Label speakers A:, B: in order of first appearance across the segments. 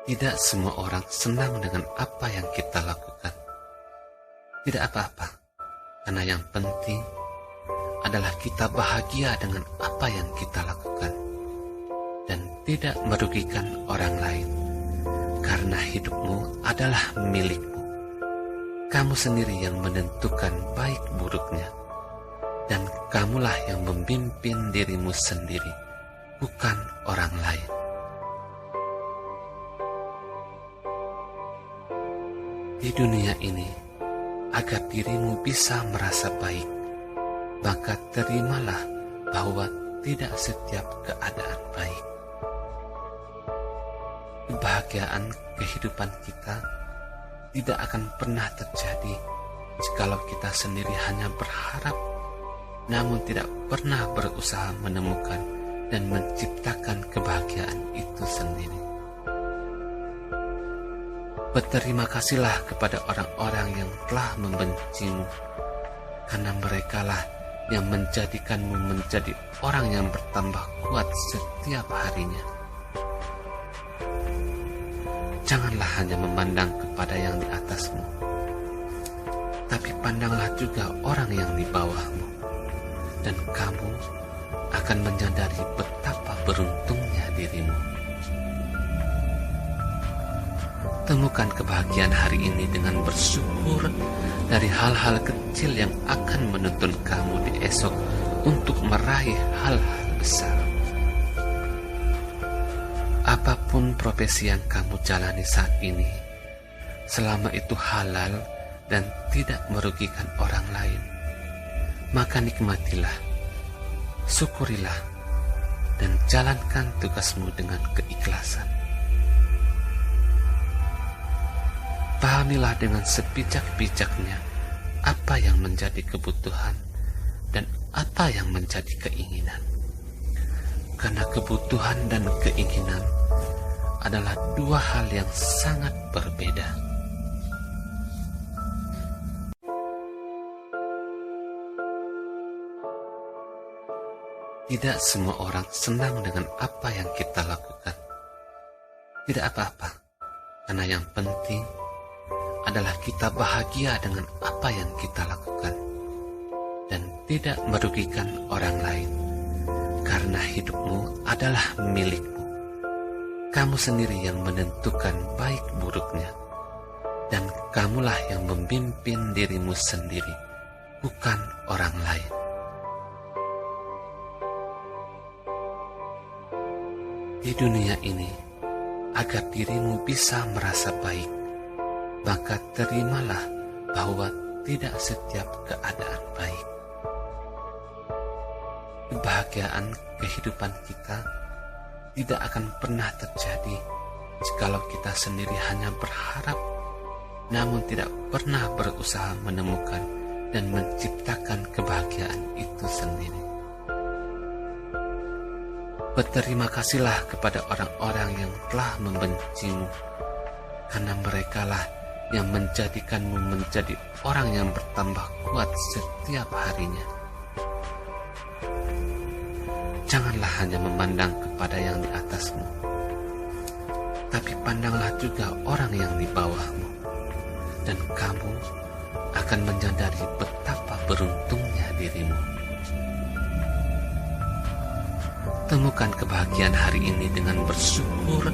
A: Tidak semua orang senang dengan apa yang kita lakukan. Tidak apa-apa, karena yang penting adalah kita bahagia dengan apa yang kita lakukan dan tidak merugikan orang lain, karena hidupmu adalah milikmu. Kamu sendiri yang menentukan baik buruknya, dan kamulah yang memimpin dirimu sendiri, bukan orang lain. Di dunia ini, agar dirimu bisa merasa baik, maka terimalah bahwa tidak setiap keadaan baik. Kebahagiaan kehidupan kita tidak akan pernah terjadi jikalau kita sendiri hanya berharap, namun tidak pernah berusaha menemukan dan menciptakan kebahagiaan itu sendiri. Berterima kasihlah kepada orang-orang yang telah membencimu, karena merekalah yang menjadikanmu menjadi orang yang bertambah kuat setiap harinya. Janganlah hanya memandang kepada yang di atasmu, tapi pandanglah juga orang yang di bawahmu, dan kamu akan menyadari betapa beruntungnya dirimu. Temukan kebahagiaan hari ini dengan bersyukur dari hal-hal kecil yang akan menuntun kamu di esok untuk meraih hal-hal besar. Apapun profesi yang kamu jalani saat ini, selama itu halal dan tidak merugikan orang lain, maka nikmatilah, syukurilah, dan jalankan tugasmu dengan keikhlasan. Pahamilah dengan sebijak-bijaknya apa yang menjadi kebutuhan dan apa yang menjadi keinginan. Karena kebutuhan dan keinginan adalah dua hal yang sangat berbeda. Tidak semua orang senang dengan apa yang kita lakukan. Tidak apa-apa, karena yang penting adalah kita bahagia dengan apa yang kita lakukan dan tidak merugikan orang lain, karena hidupmu adalah milikmu. Kamu sendiri yang menentukan baik buruknya, dan kamulah yang memimpin dirimu sendiri, bukan orang lain. Di dunia ini, agar dirimu bisa merasa baik, maka terimalah bahwa tidak setiap keadaan baik. Kebahagiaan kehidupan kita tidak akan pernah terjadi jikalau kita sendiri hanya berharap, namun tidak pernah berusaha menemukan dan menciptakan kebahagiaan itu sendiri. Berterima kasihlah kepada orang-orang yang telah membencimu, karena merekalah yang menjadikanmu menjadi orang yang bertambah kuat setiap harinya. Janganlah hanya memandang kepada yang di atasmu, tapi pandanglah juga orang yang di bawahmu, dan kamu akan menyadari betapa beruntungnya dirimu. Temukan kebahagiaan hari ini dengan bersyukur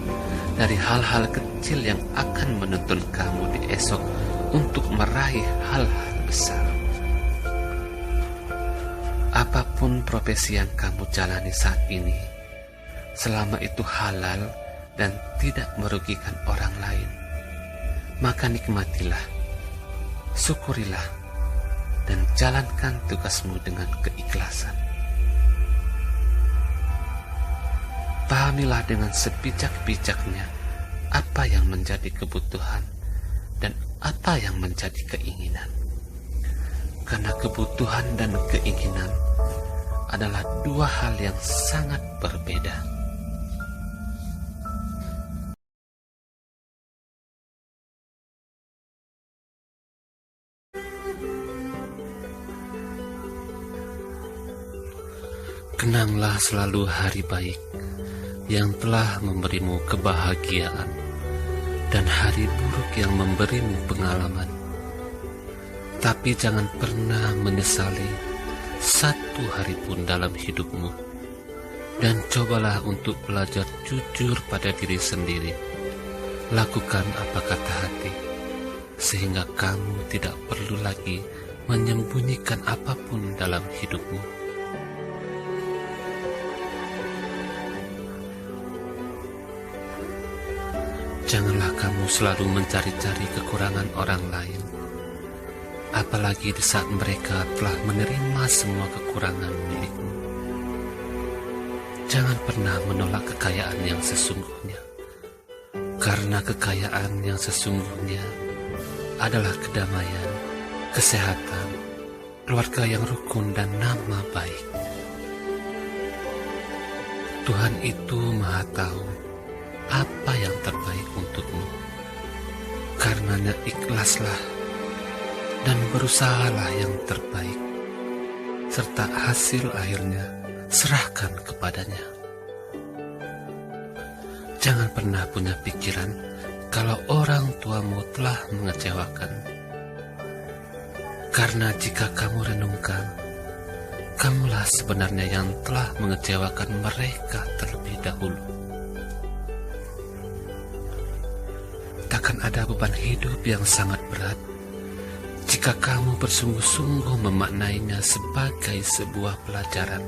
A: dari hal-hal kecil yang akan menuntun kamu di esok untuk meraih hal-hal besar. Apapun profesi yang kamu jalani saat ini, selama itu halal dan tidak merugikan orang lain, maka nikmatilah, syukurilah, dan jalankan tugasmu dengan keikhlasan. Pahamilah dengan sebijak-bijaknya apa yang menjadi kebutuhan dan apa yang menjadi keinginan. Karena kebutuhan dan keinginan adalah dua hal yang sangat berbeda. Kenanglah selalu hari baik yang telah memberimu kebahagiaan dan hari buruk yang memberimu pengalaman. Tapi jangan pernah menyesali satu hari pun dalam hidupmu. Dan cobalah untuk belajar jujur pada diri sendiri. Lakukan apa kata hati, sehingga kamu tidak perlu lagi menyembunyikan apapun dalam hidupmu. Janganlah kamu selalu mencari-cari kekurangan orang lain, apalagi di saat mereka telah menerima semua kekurangan milikmu. Jangan pernah menolak kekayaan yang sesungguhnya, karena kekayaan yang sesungguhnya adalah kedamaian, kesehatan, keluarga yang rukun, dan nama baik. Tuhan itu Maha Tahu apa yang terbaik untukmu. Karenanya ikhlaslah dan berusahalah yang terbaik, serta hasil akhirnya serahkan kepadanya. Jangan pernah punya pikiran kalau orang tuamu telah mengecewakan. Karena jika kamu renungkan, kamulah sebenarnya yang telah mengecewakan mereka terlebih dahulu. Takkan ada beban hidup yang sangat berat jika kamu bersungguh-sungguh memaknainya sebagai sebuah pelajaran.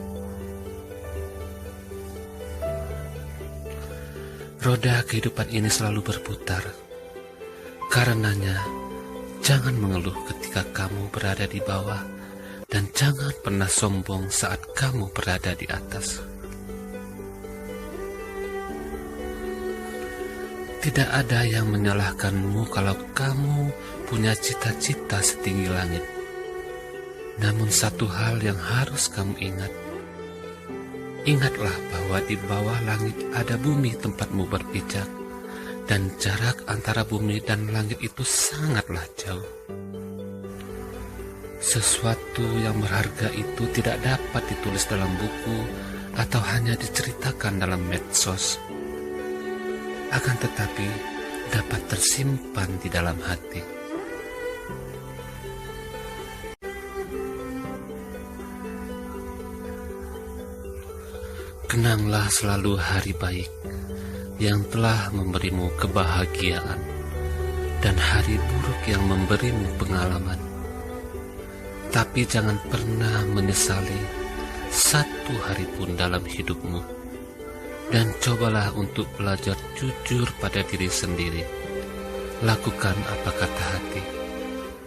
A: Roda kehidupan ini selalu berputar. Karenanya, jangan mengeluh ketika kamu berada di bawah, dan jangan pernah sombong saat kamu berada di atas. Tidak ada yang menyalahkanmu kalau kamu punya cita-cita setinggi langit. Namun satu hal yang harus kamu ingat. Ingatlah bahwa di bawah langit ada bumi tempatmu berpijak, dan jarak antara bumi dan langit itu sangatlah jauh. Sesuatu yang berharga itu tidak dapat ditulis dalam buku atau hanya diceritakan dalam medsos, akan tetapi dapat tersimpan di dalam hati. Kenanglah selalu hari baik yang telah memberimu kebahagiaan, dan hari buruk yang memberimu pengalaman. Tapi jangan pernah menyesali satu hari pun dalam hidupmu. Dan cobalah untuk belajar jujur pada diri sendiri. Lakukan apa kata hati,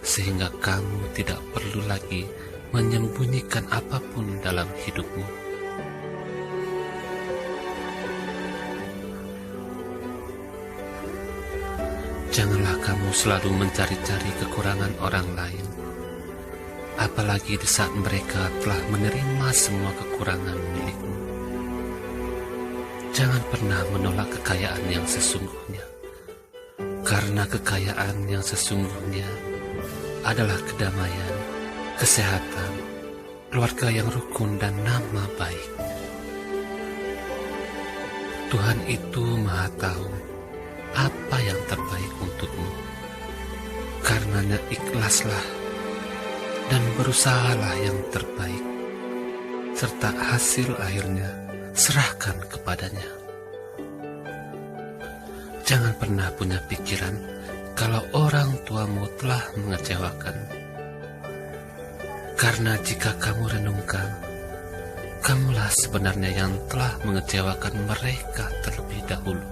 A: sehingga kamu tidak perlu lagi menyembunyikan apapun dalam hidupmu. Janganlah kamu selalu mencari-cari kekurangan orang lain, apalagi di saat mereka telah menerima semua kekurangan milikmu. Jangan pernah menolak kekayaan yang sesungguhnya, karena kekayaan yang sesungguhnya adalah kedamaian, kesehatan, keluarga yang rukun, dan nama baik. Tuhan itu Maha Tahu apa yang terbaik untukmu. Karenanya ikhlaslah dan berusahalah yang terbaik, serta hasil akhirnya serahkan kepadanya. Jangan pernah punya pikiran kalau orang tuamu telah mengecewakan. Karena jika kamu renungkan, kamulah sebenarnya yang telah mengecewakan mereka terlebih dahulu.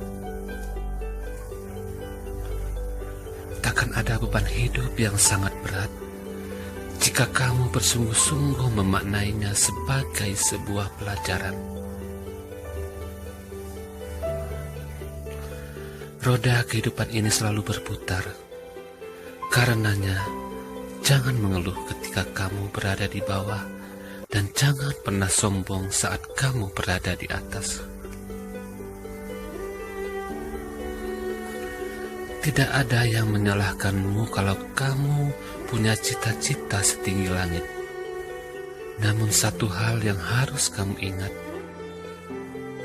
A: Takkan ada beban hidup yang sangat berat jika kamu bersungguh-sungguh memaknainya sebagai sebuah pelajaran. Roda kehidupan ini selalu berputar. Karenanya, jangan mengeluh ketika kamu berada di bawah, dan jangan pernah sombong saat kamu berada di atas. Tidak ada yang menyalahkanmu kalau kamu punya cita-cita setinggi langit. Namun satu hal yang harus kamu ingat.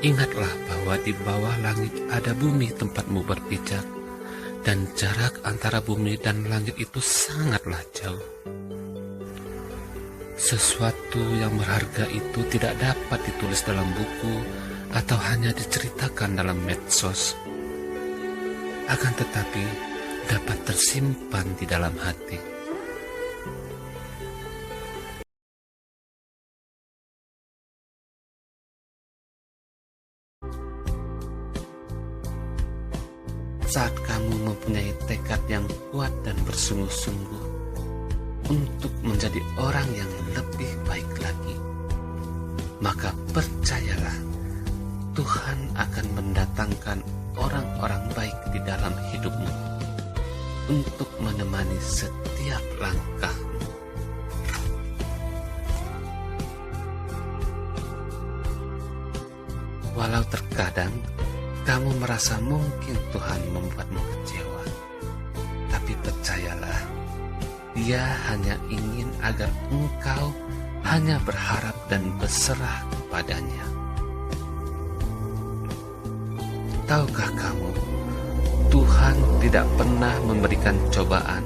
A: Ingatlah bahwa di bawah langit ada bumi tempatmu berpijak, dan jarak antara bumi dan langit itu sangatlah jauh. Sesuatu yang berharga itu tidak dapat ditulis dalam buku atau hanya diceritakan dalam medsos, akan tetapi dapat tersimpan di dalam hati. Saat kamu mempunyai tekad yang kuat dan bersungguh-sungguh untuk menjadi orang yang lebih baik lagi, maka percayalah, Tuhan akan mendatangkan orang-orang baik di dalam hidupmu untuk menemani setiap langkahmu. Walau terkadang kamu merasa mungkin Tuhan membuatmu kecewa, tapi percayalah, Dia hanya ingin agar engkau hanya berharap dan berserah kepadanya. Tahukah kamu, Tuhan tidak pernah memberikan cobaan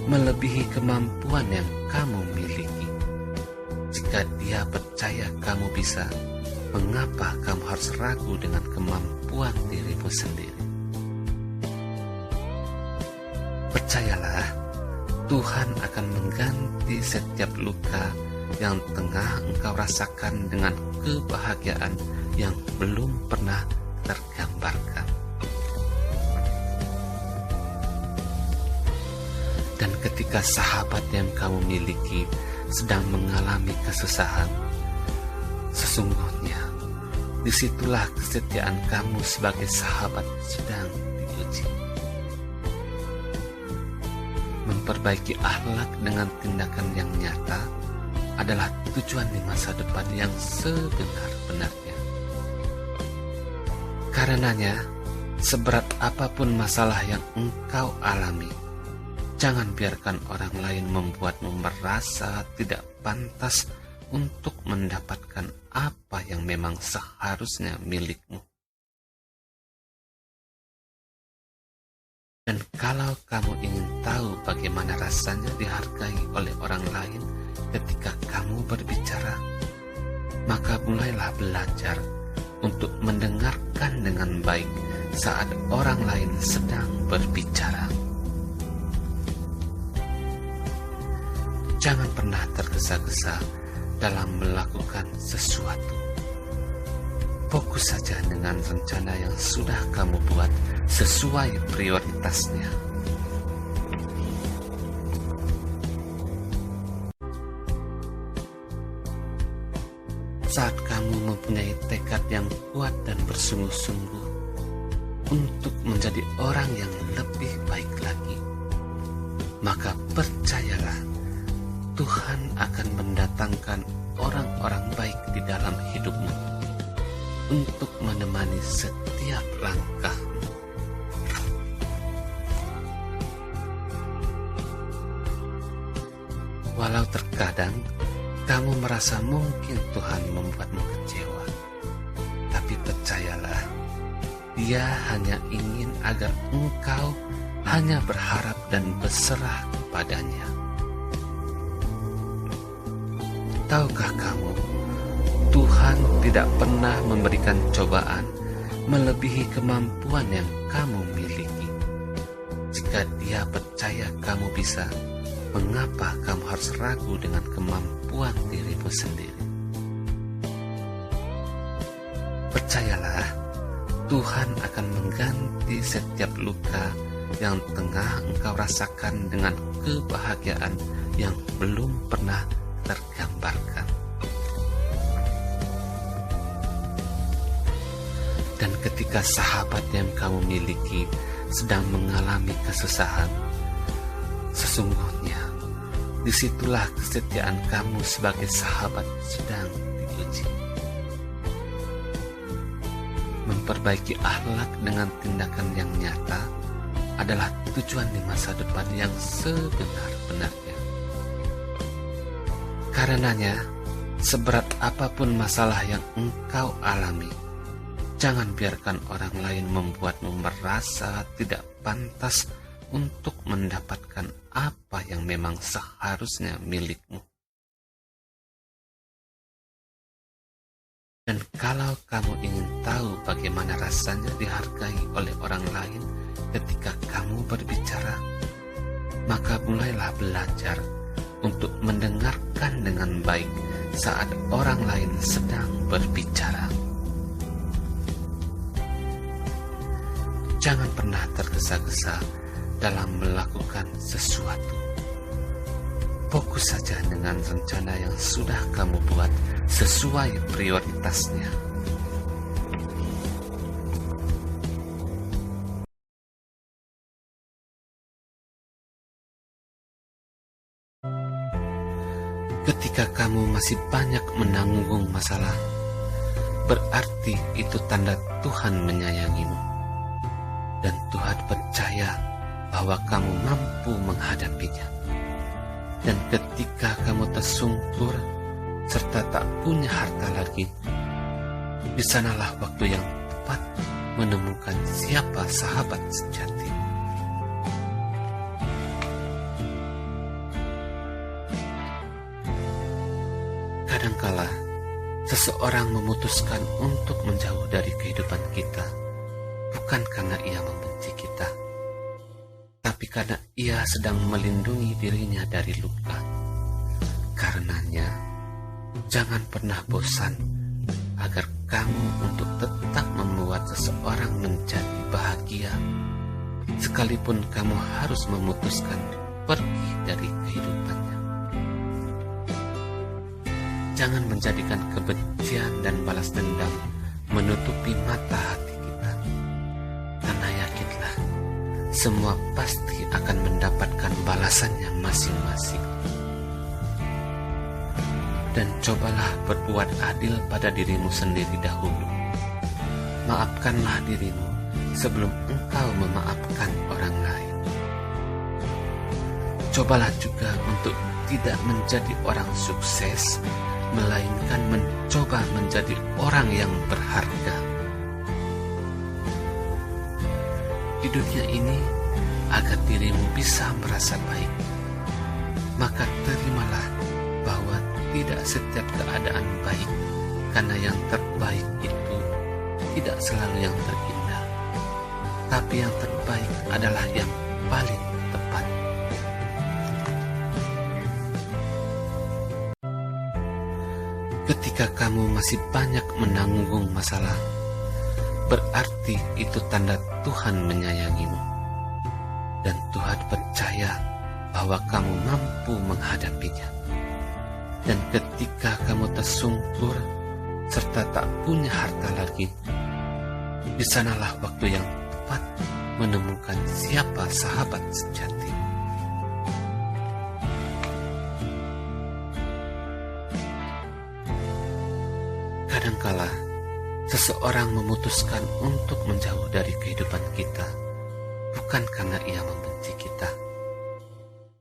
A: melebihi kemampuan yang kamu miliki. Jika Dia percaya kamu bisa, mengapa kamu harus ragu dengan kemampuan dirimu sendiri? Percayalah, Tuhan akan mengganti setiap luka yang tengah engkau rasakan dengan kebahagiaan yang belum pernah tergambarkan. Dan ketika sahabat yang kamu miliki sedang mengalami kesusahan, sesungguhnya disitulah kesetiaan kamu sebagai sahabat sedang diuji. Memperbaiki akhlak dengan tindakan yang nyata adalah tujuan di masa depan yang sebenar-benarnya. Karenanya, seberat apapun masalah yang engkau alami, jangan biarkan orang lain membuatmu merasa tidak pantas untuk mendapatkan apa yang memang seharusnya milikmu. Dan kalau kamu ingin tahu bagaimana rasanya dihargai oleh orang lain ketika kamu berbicara, maka mulailah belajar untuk mendengarkan dengan baik saat orang lain sedang berbicara. Jangan pernah tergesa-gesa dalam melakukan sesuatu. Fokus saja dengan rencana yang sudah kamu buat sesuai prioritasnya. Saat kamu mempunyai tekad yang kuat dan bersungguh-sungguh untuk menjadi orang yang lebih baik lagi, maka percayalah, Tuhan akan mendatangkan orang-orang baik di dalam hidupmu untuk menemani setiap langkahmu. Walau terkadang kamu merasa mungkin Tuhan membuatmu kecewa, tapi percayalah, Dia hanya ingin agar engkau hanya berharap dan berserah kepadanya. Tahukah kamu, Tuhan tidak pernah memberikan cobaan melebihi kemampuan yang kamu miliki. Jika Dia percaya kamu bisa, mengapa kamu harus ragu dengan kemampuan dirimu sendiri? Percayalah, Tuhan akan mengganti setiap luka yang tengah engkau rasakan dengan kebahagiaan yang belum pernah tergambarkan. Dan ketika sahabat yang kamu miliki sedang mengalami kesusahan, sesungguhnya disitulah kesetiaan kamu sebagai sahabat sedang diuji. Memperbaiki akhlak dengan tindakan yang nyata adalah tujuan di masa depan yang sebenar-benarnya. Karenanya, seberat apapun masalah yang engkau alami, Jangan biarkan orang lain membuatmu merasa tidak pantas untuk mendapatkan apa yang memang seharusnya milikmu. Dan kalau kamu ingin tahu bagaimana rasanya dihargai oleh orang lain ketika kamu berbicara, maka mulailah belajar untuk mendengarkan dengan baik saat orang lain sedang berbicara. Jangan pernah tergesa-gesa dalam melakukan sesuatu. Fokus saja dengan rencana yang sudah kamu buat sesuai prioritasnya. Ketika kamu masih banyak menanggung masalah, berarti itu tanda Tuhan menyayangimu. Dan Tuhan percaya bahwa kamu mampu menghadapinya. Dan ketika kamu tersungkur serta tak punya harta lagi, di sanalah waktu yang tepat menemukan siapa sahabat sejati. Kadangkala seseorang memutuskan untuk menjauh dari kehidupan kita, bukan karena ia membenci kita, tapi karena ia sedang melindungi dirinya dari luka. Karenanya, jangan pernah bosan agar kamu untuk tetap membuat seseorang menjadi bahagia, sekalipun kamu harus memutuskan pergi dari kehidupannya. Jangan menjadikan kebencian dan balas dendam menutupi mata hati kita. Karena yakinlah, semua pasti akan mendapatkan balasannya masing-masing. Dan cobalah berbuat adil pada dirimu sendiri dahulu. Maafkanlah dirimu sebelum engkau memaafkan orang lain. Cobalah juga untuk tidak menjadi orang sukses, melainkan mencoba menjadi orang yang berharga. Di dunia ini, agar dirimu bisa merasa baik, maka terimalah bahwa tidak setiap keadaan baik, karena yang terbaik itu tidak selalu yang terindah, tapi yang terbaik adalah yang paling tepat. Ketika kamu masih banyak menanggung masalah, berarti itu tanda Tuhan menyayangimu. Dan Tuhan percaya bahwa kamu mampu menghadapinya. Dan ketika kamu tersungkur serta tak punya harta lagi, di sanalah waktu yang tepat menemukan siapa sahabat sejati. Kadangkala seseorang memutuskan untuk menjauh dari kehidupan kita, bukan karena ia membenci kita,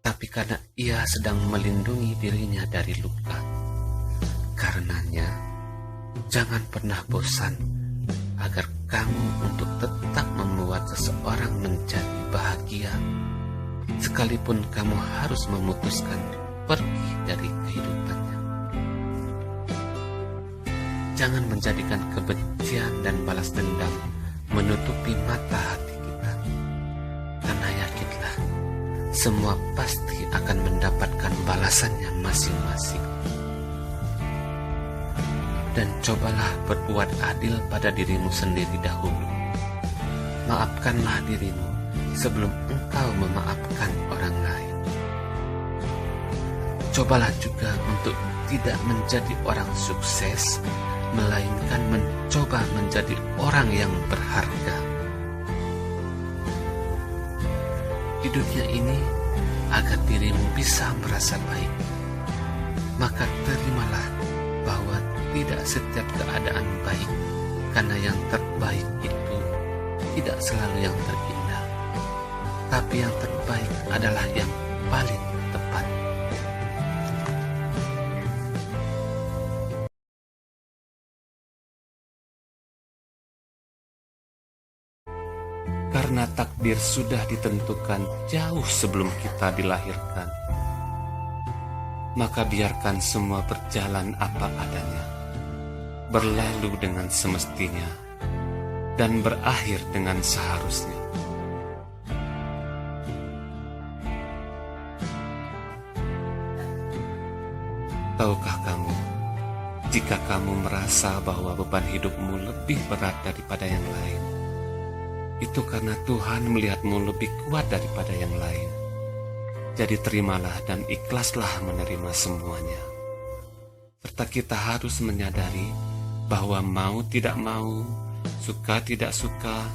A: tapi karena ia sedang melindungi dirinya dari luka. Karenanya, jangan pernah bosan agar kamu untuk tetap membuat seseorang menjadi bahagia, sekalipun kamu harus memutuskan pergi dari kehidupannya. Jangan menjadikan kebencian dan balas dendam menutupi mata hati kita. Karena yakinlah, semua pasti akan mendapatkan balasannya masing-masing. Dan cobalah berbuat adil pada dirimu sendiri dahulu. Maafkanlah dirimu sebelum engkau memaafkan orang lain. Cobalah juga untuk tidak menjadi orang sukses, melainkan mencoba menjadi orang yang berharga. Di dunia ini, agar dirimu bisa merasa baik, maka terimalah bahwa tidak setiap keadaan baik, karena yang terbaik itu tidak selalu yang terindah, tapi yang terbaik adalah yang paling tepat. Karena takdir sudah ditentukan jauh sebelum kita dilahirkan, maka biarkan semua berjalan apa adanya, berlalu dengan semestinya, dan berakhir dengan seharusnya. Tahukah kamu, jika kamu merasa bahwa beban hidupmu lebih berat daripada yang lain, itu karena Tuhan melihatmu lebih kuat daripada yang lain. Jadi terimalah dan ikhlaslah menerima semuanya. Serta kita harus menyadari bahwa mau tidak mau, suka tidak suka,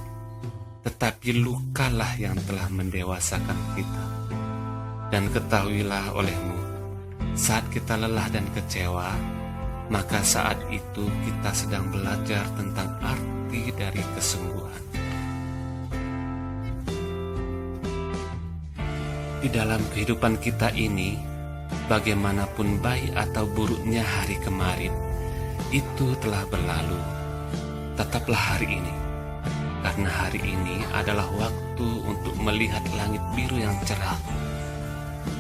A: tetapi lukalah yang telah mendewasakan kita. Dan ketahuilah olehmu, saat kita lelah dan kecewa, maka saat itu kita sedang belajar tentang arti dari kesungguhan. Di dalam kehidupan kita ini, bagaimanapun baik atau buruknya hari kemarin, itu telah berlalu. Tetaplah hari ini, karena hari ini adalah waktu untuk melihat langit biru yang cerah.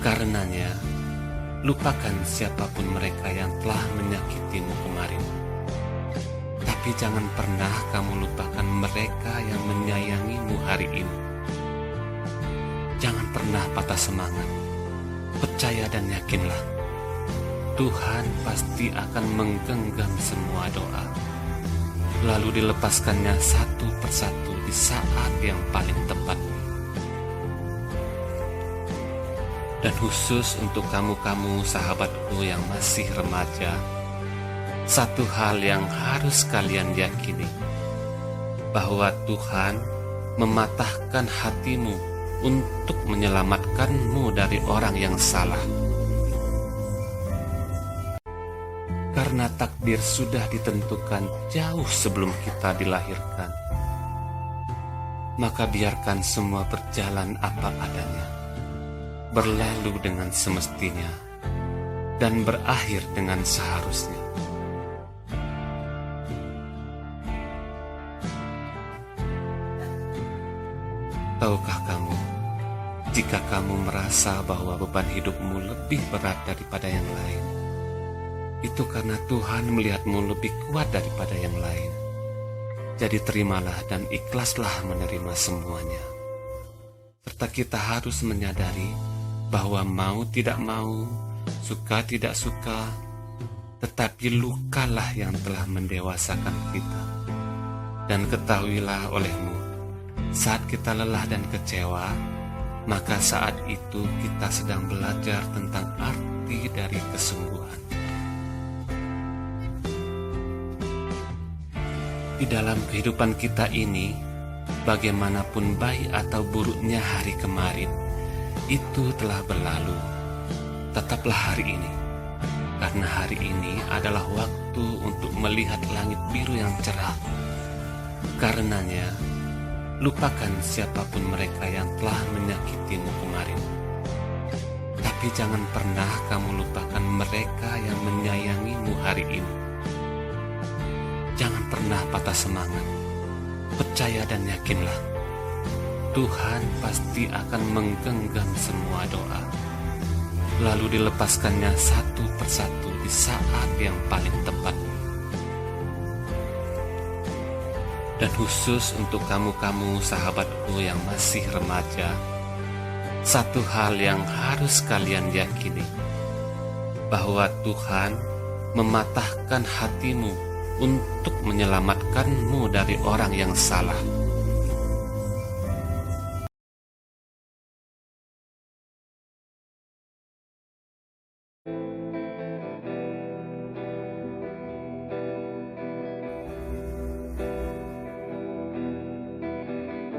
A: Karenanya, lupakan siapapun mereka yang telah menyakitimu kemarin. Tapi jangan pernah kamu lupakan mereka yang menyayangimu hari ini. Jangan pernah patah semangat. Percaya dan yakinlah, Tuhan pasti akan menggenggam semua doa, lalu dilepaskannya satu persatu di saat yang paling tepat. Dan khusus untuk kamu-kamu sahabatku yang masih remaja, satu hal yang harus kalian yakini, bahwa Tuhan mematahkan hatimu untuk menyelamatkanmu dari orang yang salah. Karena takdir sudah ditentukan jauh sebelum kita dilahirkan, maka biarkan semua berjalan apa adanya, berlalu dengan semestinya, dan berakhir dengan seharusnya. Tahukah kamu, jika kamu merasa bahwa beban hidupmu lebih berat daripada yang lain, itu karena Tuhan melihatmu lebih kuat daripada yang lain. Jadi terimalah dan ikhlaslah menerima semuanya. Serta kita harus menyadari bahwa mau tidak mau, suka tidak suka, tetapi lukalah yang telah mendewasakan kita. Dan ketahuilah olehmu, saat kita lelah dan kecewa, maka saat itu kita sedang belajar tentang arti dari kesungguhan. Di dalam kehidupan kita ini, bagaimanapun baik atau buruknya hari kemarin, itu telah berlalu. Tetaplah hari ini, karena hari ini adalah waktu untuk melihat langit biru yang cerah. Karenanya, lupakan siapapun mereka yang telah menyakitimu kemarin. Tapi jangan pernah kamu lupakan mereka yang menyayangimu hari ini. Jangan pernah patah semangat. Percaya dan yakinlah, Tuhan pasti akan menggenggam semua doa, lalu dilepaskannya satu persatu di saat yang paling tepat. Dan khusus untuk kamu-kamu sahabatku yang masih remaja, satu hal yang harus kalian yakini, bahwa Tuhan mematahkan hatimu untuk menyelamatkanmu dari orang yang salah.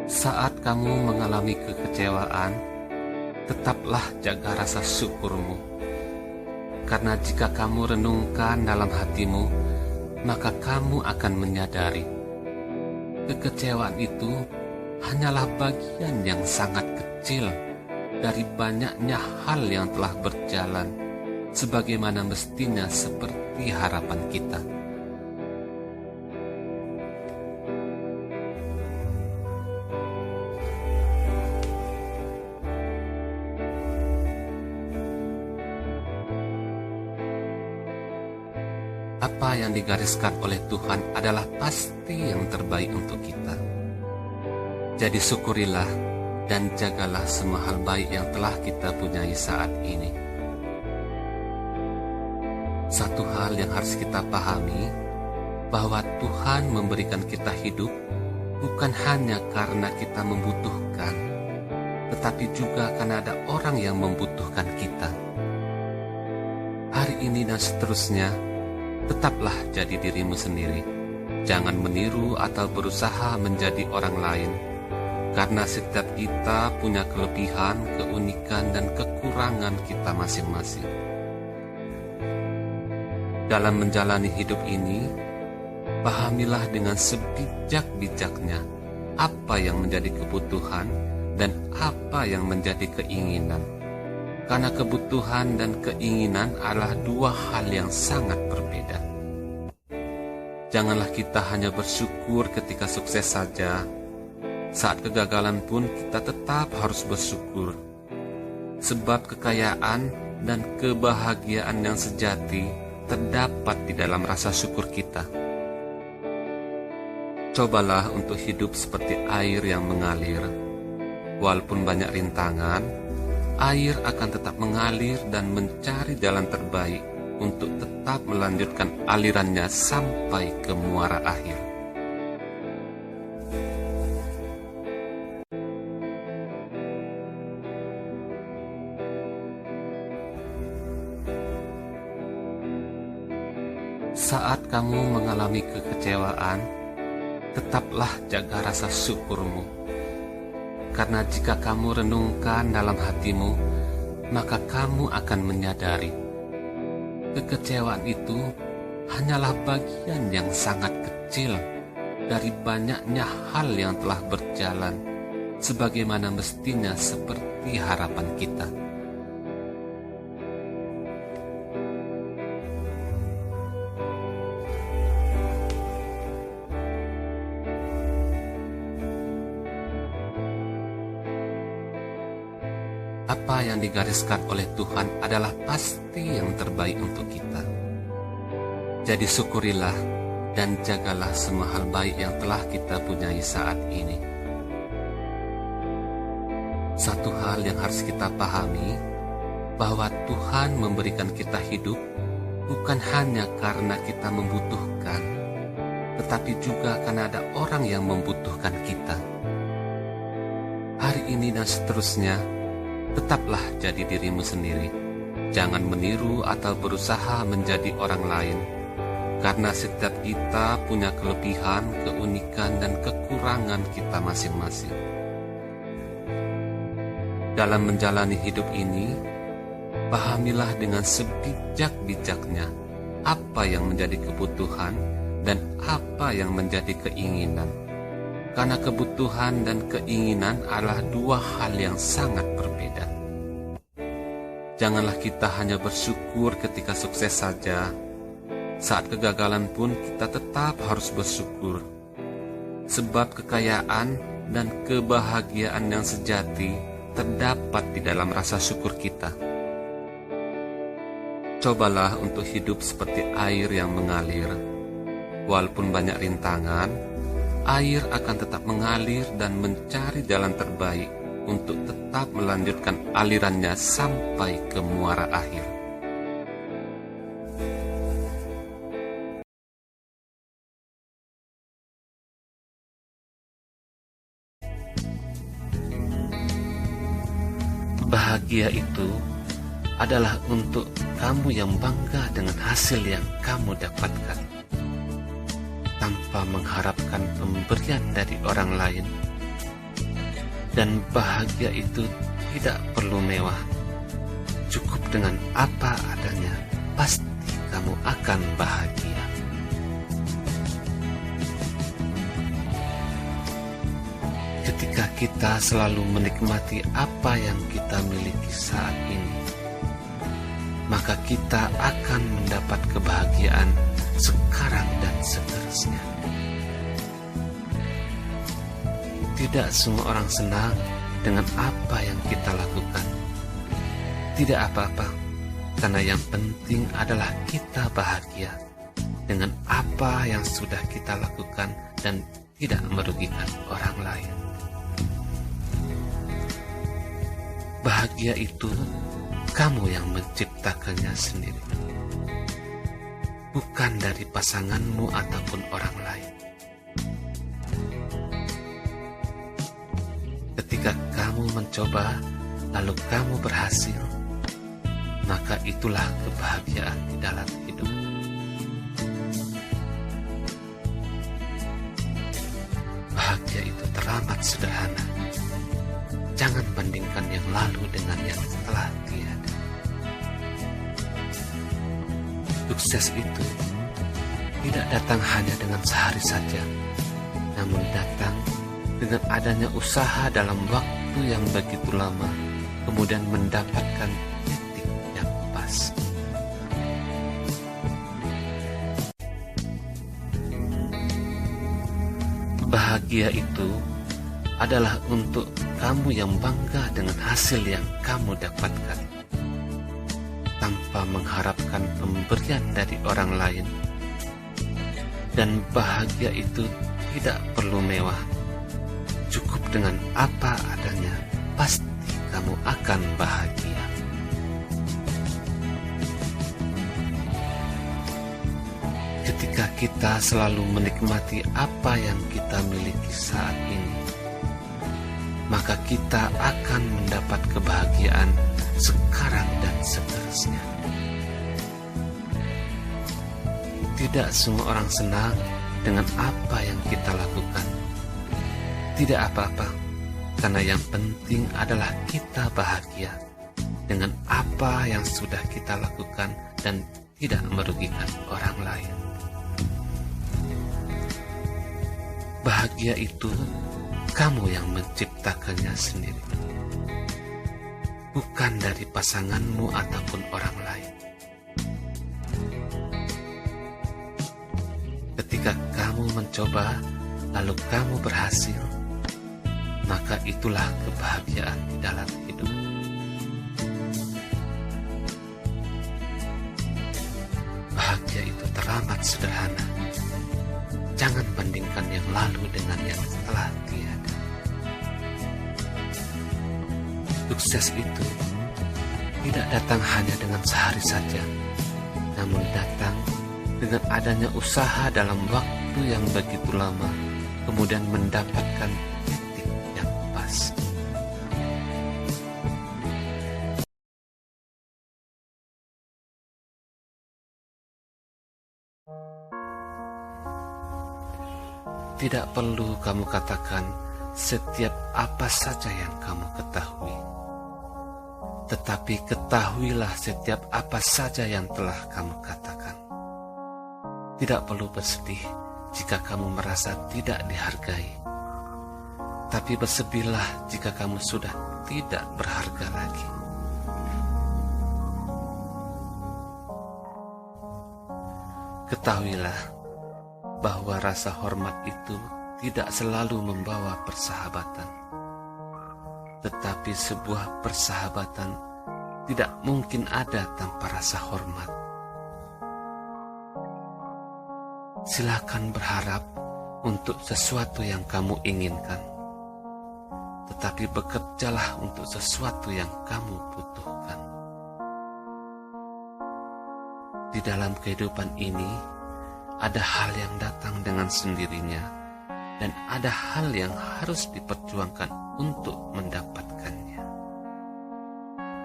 A: Saat kamu mengalami kekecewaan, tetaplah jaga rasa syukurmu. Karena jika kamu renungkan dalam hatimu, maka kamu akan menyadari kekecewaan itu hanyalah bagian yang sangat kecil dari banyaknya hal yang telah berjalan sebagaimana mestinya seperti harapan kita. apa yang digariskan oleh Tuhan adalah pasti yang terbaik untuk kita. Jadi syukurilah dan jagalah semua hal baik yang telah kita punyai saat ini. Satu hal yang harus kita pahami, bahwa Tuhan memberikan kita hidup bukan hanya karena kita membutuhkan, tetapi juga karena ada orang yang membutuhkan kita. Hari ini dan seterusnya, tetaplah jadi dirimu sendiri. Jangan meniru atau berusaha menjadi orang lain, karena setiap kita punya kelebihan, keunikan, dan kekurangan kita masing-masing. Dalam menjalani hidup ini, pahamilah dengan sebijak-bijaknya apa yang menjadi kebutuhan dan apa yang menjadi keinginan. Karena kebutuhan dan keinginan adalah dua hal yang sangat berbeda. Janganlah kita hanya bersyukur ketika sukses saja. Saat kegagalan pun kita tetap harus bersyukur. Sebab kekayaan dan kebahagiaan yang sejati terdapat di dalam rasa syukur kita. Cobalah untuk hidup seperti air yang mengalir. Walaupun banyak rintangan, air akan tetap mengalir dan mencari jalan terbaik untuk tetap melanjutkan alirannya sampai ke muara akhir. Saat kamu mengalami kekecewaan, tetaplah jaga rasa syukurmu. Karena jika kamu renungkan dalam hatimu, maka kamu akan menyadari kekecewaan itu hanyalah bagian yang sangat kecil dari banyaknya hal yang telah berjalan sebagaimana mestinya seperti harapan kita. Apa yang digariskan oleh Tuhan adalah pasti yang terbaik untuk kita. Jadi syukurilah dan jagalah semua hal baik yang telah kita punyai saat ini. Satu hal yang harus kita pahami, bahwa Tuhan memberikan kita hidup bukan hanya karena kita membutuhkan, tetapi juga karena ada orang yang membutuhkan kita. Hari ini dan seterusnya, tetaplah jadi dirimu sendiri. Jangan meniru atau berusaha menjadi orang lain, karena setiap kita punya kelebihan, keunikan, dan kekurangan kita masing-masing. Dalam menjalani hidup ini, pahamilah dengan sebijak-bijaknya apa yang menjadi kebutuhan dan apa yang menjadi keinginan. Karena kebutuhan dan keinginan adalah dua hal yang sangat berbeda. Janganlah kita hanya bersyukur ketika sukses saja. Saat kegagalan pun kita tetap harus bersyukur. Sebab kekayaan dan kebahagiaan yang sejati terdapat di dalam rasa syukur kita. Cobalah untuk hidup seperti air yang mengalir. Walaupun banyak rintangan, air akan tetap mengalir dan mencari jalan terbaik untuk tetap melanjutkan alirannya sampai ke muara akhir. Bahagia itu adalah untuk kamu yang bangga dengan hasil yang kamu dapatkan, tanpa mengharapkan pemberian dari orang lain. Dan bahagia itu tidak perlu mewah, cukup dengan apa adanya, pasti kamu akan bahagia. Ketika kita selalu menikmati apa yang kita miliki saat ini, maka kita akan mendapat kebahagiaan sekarang dan seterusnya. Tidak semua orang senang dengan apa yang kita lakukan. Tidak apa-apa, karena yang penting adalah kita bahagia dengan apa yang sudah kita lakukan dan tidak merugikan orang lain. Bahagia itu kamu yang menciptakannya sendiri, bukan dari pasanganmu ataupun orang lain. Ketika kamu mencoba, lalu kamu berhasil, maka itulah kebahagiaan di dalam hidup. Bahagia itu teramat sederhana. Jangan bandingkan yang lalu dengan yang telah tiada. Sukses itu tidak datang hanya dengan sehari saja, namun datang dengan adanya usaha dalam waktu yang begitu lama, kemudian mendapatkan titik yang pas. Bahagia itu adalah untuk kamu yang bangga dengan hasil yang kamu dapatkan, tanpa mengharapkan pemberian dari orang lain. Dan bahagia itu tidak perlu mewah, cukup dengan apa adanya, pasti kamu akan bahagia. Ketika kita selalu menikmati apa yang kita miliki saat ini, maka kita akan mendapat kebahagiaan sekarang dan seterusnya. Tidak semua orang senang dengan apa yang kita lakukan. Tidak apa-apa, karena yang penting adalah kita bahagia dengan apa yang sudah kita lakukan dan tidak merugikan orang lain. Bahagia itu kamu yang menciptakannya sendiri, bukan dari pasanganmu ataupun orang lain. Ketika kamu mencoba, lalu kamu berhasil, maka itulah kebahagiaan di dalam hidup. Bahagia itu teramat sederhana. Jangan bandingkan yang lalu dengan yang telah tiada. Sukses itu tidak datang hanya dengan sehari saja, namun datang dengan adanya usaha dalam waktu yang begitu lama, kemudian mendapatkan titik yang pas. Tidak perlu kamu katakan setiap apa saja yang kamu ketahui, tetapi ketahuilah setiap apa saja yang telah kamu katakan. Tidak perlu bersedih jika kamu merasa tidak dihargai, tapi bersedihlah jika kamu sudah tidak berharga lagi. Ketahuilah bahwa rasa hormat itu tidak selalu membawa persahabatan, tetapi sebuah persahabatan tidak mungkin ada tanpa rasa hormat. Silakan berharap untuk sesuatu yang kamu inginkan, tetapi bekerjalah untuk sesuatu yang kamu butuhkan. Di dalam kehidupan ini, ada hal yang datang dengan sendirinya, dan ada hal yang harus diperjuangkan untuk mendapatkannya.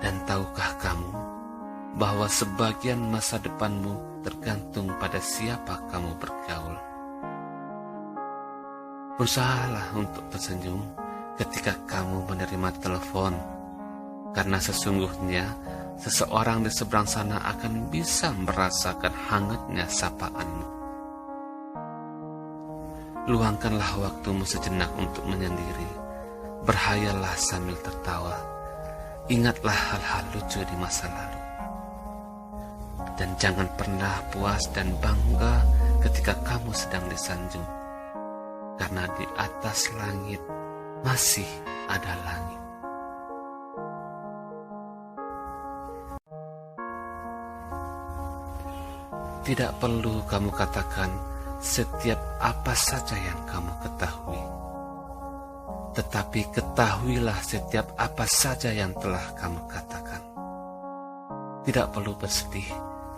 A: Dan tahukah kamu bahwa sebagian masa depanmu tergantung pada siapa kamu bergaul? Berusahalah untuk tersenyum ketika kamu menerima telepon, karena sesungguhnya seseorang di seberang sana akan bisa merasakan hangatnya sapaanmu. Luangkanlah waktumu sejenak untuk menyendiri. Berhayalah sambil tertawa. Ingatlah hal-hal lucu di masa lalu. Dan jangan pernah puas dan bangga ketika kamu sedang disanjung, karena di atas langit masih ada langit. Tidak perlu kamu katakan setiap apa saja yang kamu ketahui, tetapi ketahuilah setiap apa saja yang telah kamu katakan. Tidak perlu bersedih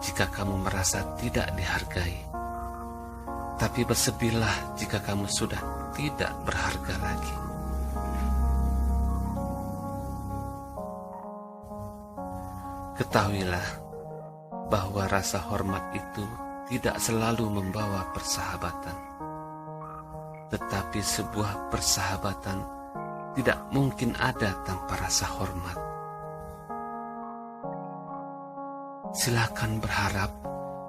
A: jika kamu merasa tidak dihargai, tapi bersedihlah jika kamu sudah tidak berharga lagi. Ketahuilah bahwa rasa hormat itu tidak selalu membawa persahabatan, tetapi sebuah persahabatan tidak mungkin ada tanpa rasa hormat. Silakan berharap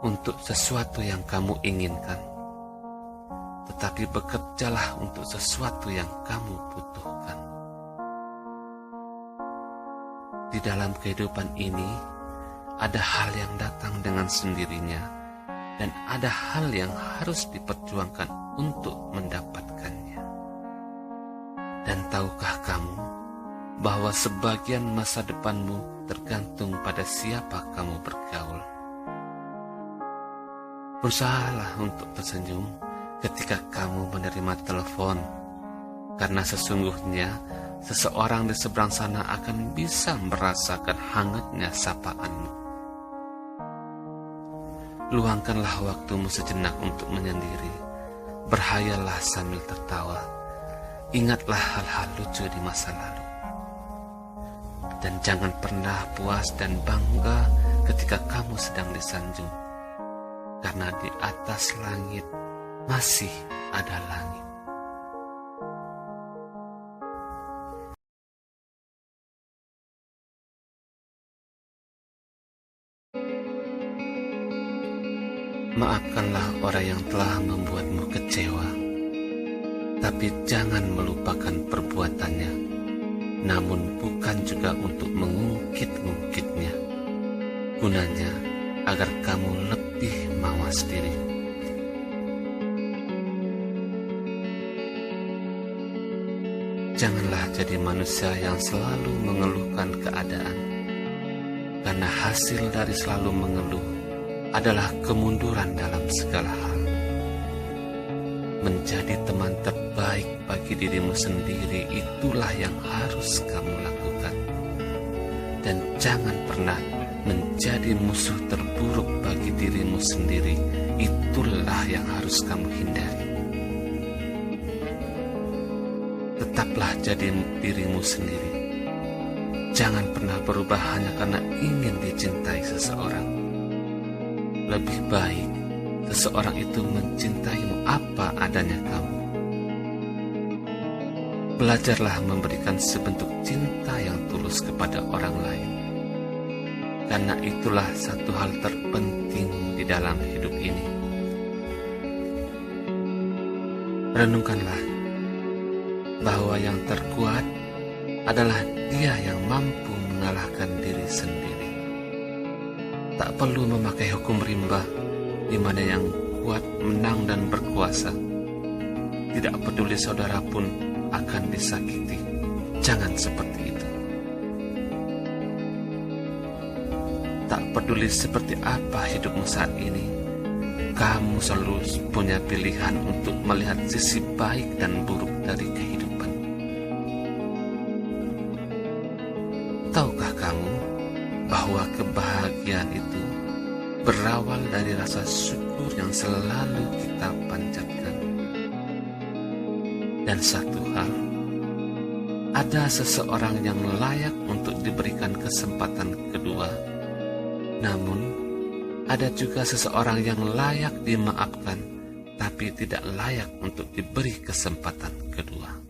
A: untuk sesuatu yang kamu inginkan, tetapi bekerjalah untuk sesuatu yang kamu butuhkan. Di dalam kehidupan ini, ada hal yang datang dengan sendirinya, dan ada hal yang harus diperjuangkan untuk mendapatkannya. Dan tahukah kamu bahwa sebagian masa depanmu tergantung pada siapa kamu bergaul? Berusahalah untuk tersenyum ketika kamu menerima telepon, karena sesungguhnya seseorang di seberang sana akan bisa merasakan hangatnya sapaanmu. Luangkanlah waktumu sejenak untuk menyendiri. Berhayalah sambil tertawa. Ingatlah hal-hal lucu di masa lalu. Dan jangan pernah puas dan bangga ketika kamu sedang disanjung, karena di atas langit masih ada langit. Maafkanlah orang yang telah membuatmu kecewa, tapi jangan melupakan perbuatannya, namun bukan juga untuk mengungkit-ungkitnya, gunanya agar kamu lebih mawas diri. Janganlah jadi manusia yang selalu mengeluhkan keadaan, karena hasil dari selalu mengeluh adalah kemunduran dalam segala hal. Menjadi teman terbaik bagi dirimu sendiri, itulah yang harus kamu lakukan. Dan jangan pernah menjadi musuh terburuk bagi dirimu sendiri, itulah yang harus kamu hindari. Tetaplah jadi dirimu sendiri. Jangan pernah berubah hanya karena ingin dicintai seseorang. Lebih baik seseorang itu mencintaimu apa adanya kamu. Belajarlah memberikan sebentuk cinta yang tulus kepada orang lain, karena itulah satu hal terpenting di dalam hidup ini. Renungkanlah bahwa yang terkuat adalah dia yang mampu mengalahkan diri sendiri. Tak perlu memakai hukum rimba di mana yang kuat menang dan berkuasa. Tidak peduli saudara pun akan disakiti. Jangan seperti itu. Tak peduli seperti apa hidupmu saat ini, kamu selalu punya pilihan untuk melihat sisi baik dan buruk dari kehidupan. Tahukah kamu bahwa kebahagiaan itu berawal dari rasa syukur yang selalu kita panjatkan? Dan satu hal, ada seseorang yang layak untuk diberikan kesempatan kedua, namun ada juga seseorang yang layak dimaafkan, tapi tidak layak untuk diberi kesempatan kedua.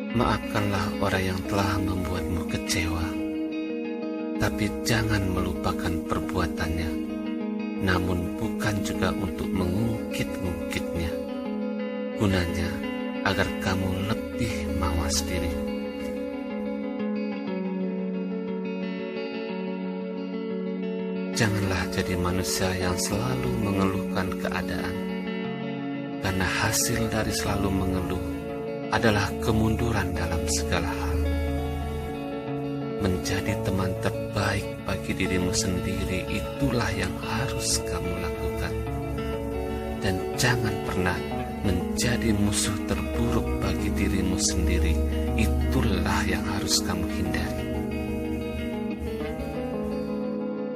A: Maafkanlah orang yang telah membuatmu kecewa, tapi jangan melupakan perbuatannya, namun bukan juga untuk mengungkit-ungkitnya, gunanya agar kamu lebih mawas diri. Janganlah jadi manusia yang selalu mengeluhkan keadaan, karena hasil dari selalu mengeluh adalah kemunduran dalam segala hal. menjadi teman terbaik bagi dirimu sendiri, itulah yang harus kamu lakukan. Dan jangan pernah menjadi musuh terburuk bagi dirimu sendiri, itulah yang harus kamu hindari.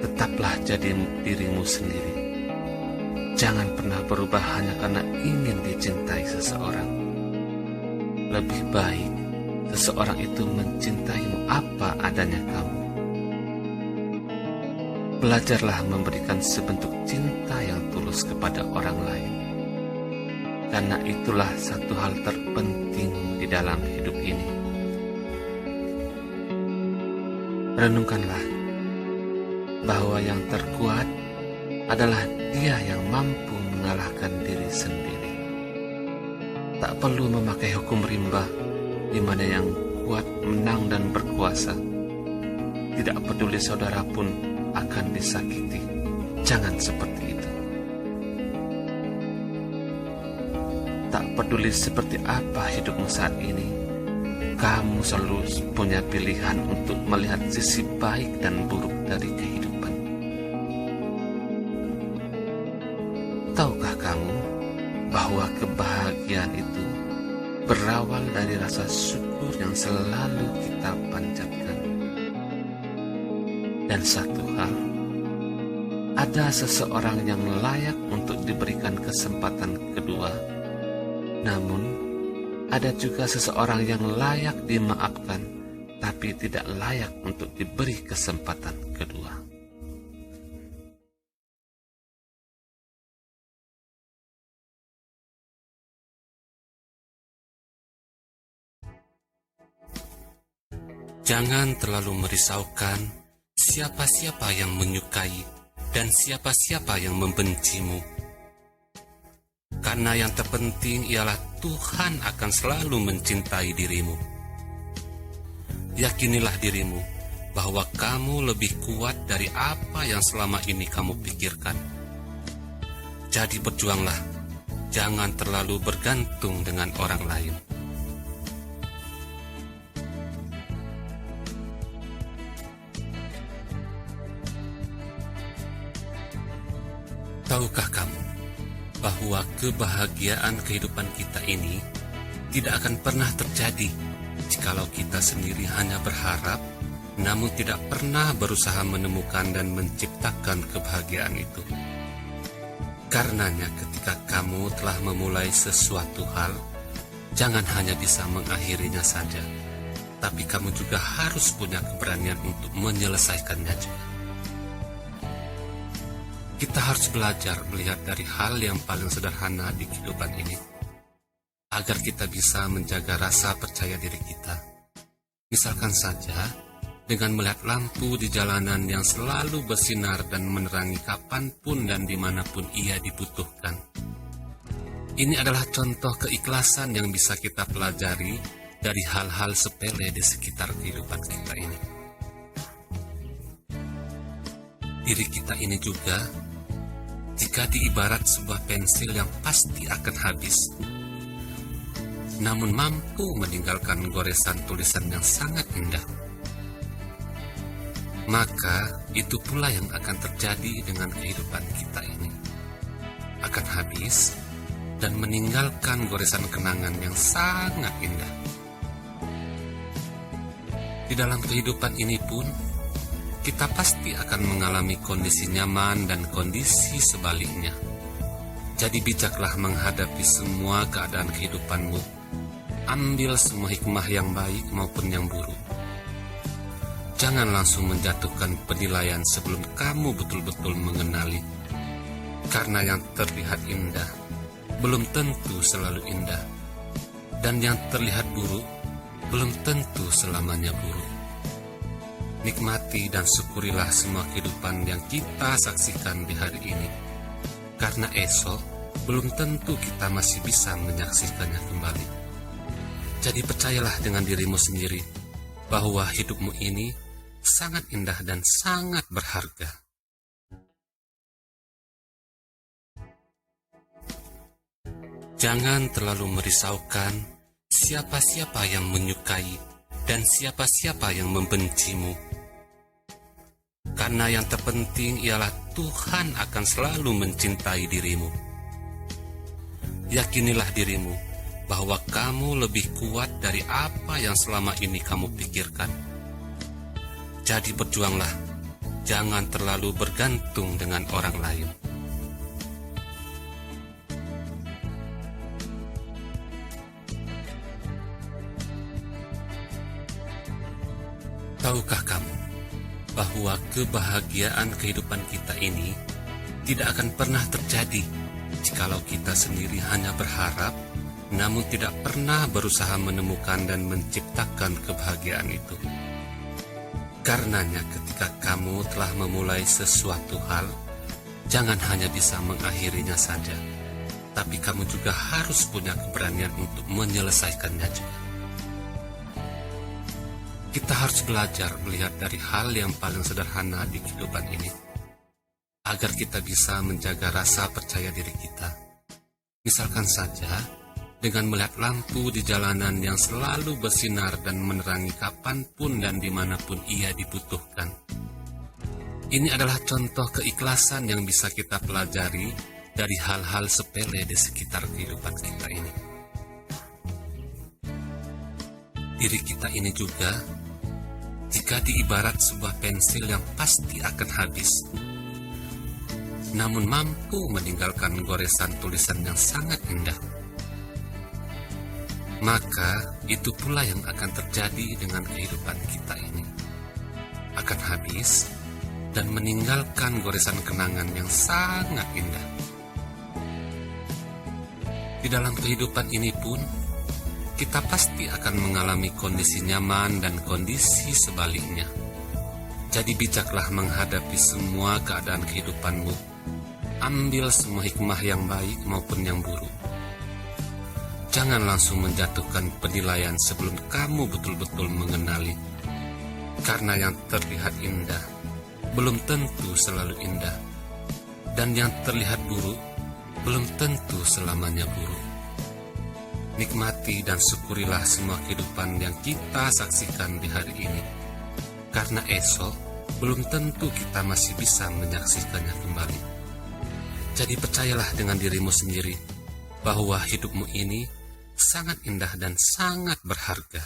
A: Tetaplah jadi dirimu sendiri. Jangan pernah berubah hanya karena ingin dicintai seseorang. Lebih baik seseorang itu mencintaimu apa adanya kamu. Belajarlah memberikan sebentuk cinta yang tulus kepada orang lain, karena itulah satu hal terpenting di dalam hidup ini. Renungkanlah bahwa yang terkuat adalah dia yang mampu mengalahkan diri sendiri. Tak perlu memakai hukum rimba di mana yang kuat menang dan berkuasa. Tidak peduli saudara pun akan disakiti. Jangan seperti itu. Tak peduli seperti apa hidupmu saat ini, kamu selalu punya pilihan untuk melihat sisi baik dan buruk dari kehidupan. Tahukah kamu bahwa kebahagiaan itu berawal dari rasa syukur yang selalu kita panjatkan? Dan satu hal, ada seseorang yang layak untuk diberikan kesempatan kedua, namun ada juga seseorang yang layak dimaafkan, tapi tidak layak untuk diberi kesempatan kedua. Jangan terlalu merisaukan siapa-siapa yang menyukai dan siapa-siapa yang membencimu. Karena yang terpenting ialah Tuhan akan selalu mencintai dirimu. Yakinilah dirimu bahwa kamu lebih kuat dari apa yang selama ini kamu pikirkan. Jadi berjuanglah, jangan terlalu bergantung dengan orang lain. Tahukah kamu bahwa kebahagiaan kehidupan kita ini tidak akan pernah terjadi jikalau kita sendiri hanya berharap, namun tidak pernah berusaha menemukan dan menciptakan kebahagiaan itu. Karenanya ketika kamu telah memulai sesuatu hal, jangan hanya bisa mengakhirinya saja, tapi kamu juga harus punya keberanian untuk menyelesaikannya juga. Kita harus belajar melihat dari hal yang paling sederhana di kehidupan ini, agar kita bisa menjaga rasa percaya diri kita. Misalkan saja, dengan melihat lampu di jalanan yang selalu bersinar dan menerangi kapanpun dan dimanapun ia dibutuhkan. Ini adalah contoh keikhlasan yang bisa kita pelajari dari hal-hal sepele di sekitar kehidupan kita ini. Diri kita ini juga, jika diibarat sebuah pensil yang pasti akan habis, namun mampu meninggalkan goresan tulisan yang sangat indah, maka itu pula yang akan terjadi dengan kehidupan kita ini. Akan habis dan meninggalkan goresan kenangan yang sangat indah. Di dalam kehidupan ini pun, kita pasti akan mengalami kondisi nyaman dan kondisi sebaliknya. Jadi bijaklah menghadapi semua keadaan kehidupanmu. Ambil semua hikmah yang baik maupun yang buruk. Jangan langsung menjatuhkan penilaian sebelum kamu betul-betul mengenali. Karena yang terlihat indah belum tentu selalu indah. Dan yang terlihat buruk belum tentu selamanya buruk. Nikmati dan syukurilah semua kehidupan yang kita saksikan di hari ini. Karena esok belum tentu kita masih bisa menyaksikannya kembali. Jadi percayalah dengan dirimu sendiri bahwa hidupmu ini sangat indah dan sangat berharga. Jangan terlalu merisaukan siapa-siapa yang menyukai dan siapa-siapa yang membencimu. Karena yang terpenting ialah Tuhan akan selalu mencintai dirimu. Yakinilah dirimu bahwa kamu lebih kuat dari apa yang selama ini kamu pikirkan. Jadi berjuanglah, jangan terlalu bergantung dengan orang lain. Tahukah kamu bahwa kebahagiaan kehidupan kita ini tidak akan pernah terjadi jikalau kita sendiri hanya berharap, namun tidak pernah berusaha menemukan dan menciptakan kebahagiaan itu. Karenanya ketika kamu telah memulai sesuatu hal, jangan hanya bisa mengakhirinya saja, tapi kamu juga harus punya keberanian untuk menyelesaikannya juga. Kita harus belajar melihat dari hal yang paling sederhana di kehidupan ini, agar kita bisa menjaga rasa percaya diri kita. Misalkan saja, dengan melihat lampu di jalanan yang selalu bersinar dan menerangi kapanpun dan dimanapun ia dibutuhkan. Ini adalah contoh keikhlasan yang bisa kita pelajari dari hal-hal sepele di sekitar kehidupan kita ini. Diri kita ini juga, jika diibarat sebuah pensil yang pasti akan habis, namun mampu meninggalkan goresan tulisan yang sangat indah, maka itu pula yang akan terjadi dengan kehidupan kita ini. Akan habis dan meninggalkan goresan kenangan yang sangat indah. Di dalam kehidupan ini pun, kita pasti akan mengalami kondisi nyaman dan kondisi sebaliknya. Jadi bijaklah menghadapi semua keadaan kehidupanmu. Ambil semua hikmah yang baik maupun yang buruk. Jangan langsung menjatuhkan penilaian sebelum kamu betul-betul mengenali. Karena yang terlihat indah belum tentu selalu indah. Dan yang terlihat buruk belum tentu selamanya buruk. Nikmati dan syukurilah semua kehidupan yang kita saksikan di hari ini. Karena esok belum tentu kita masih bisa menyaksikannya kembali. Jadi percayalah dengan dirimu sendiri bahwa hidupmu ini sangat indah dan sangat berharga.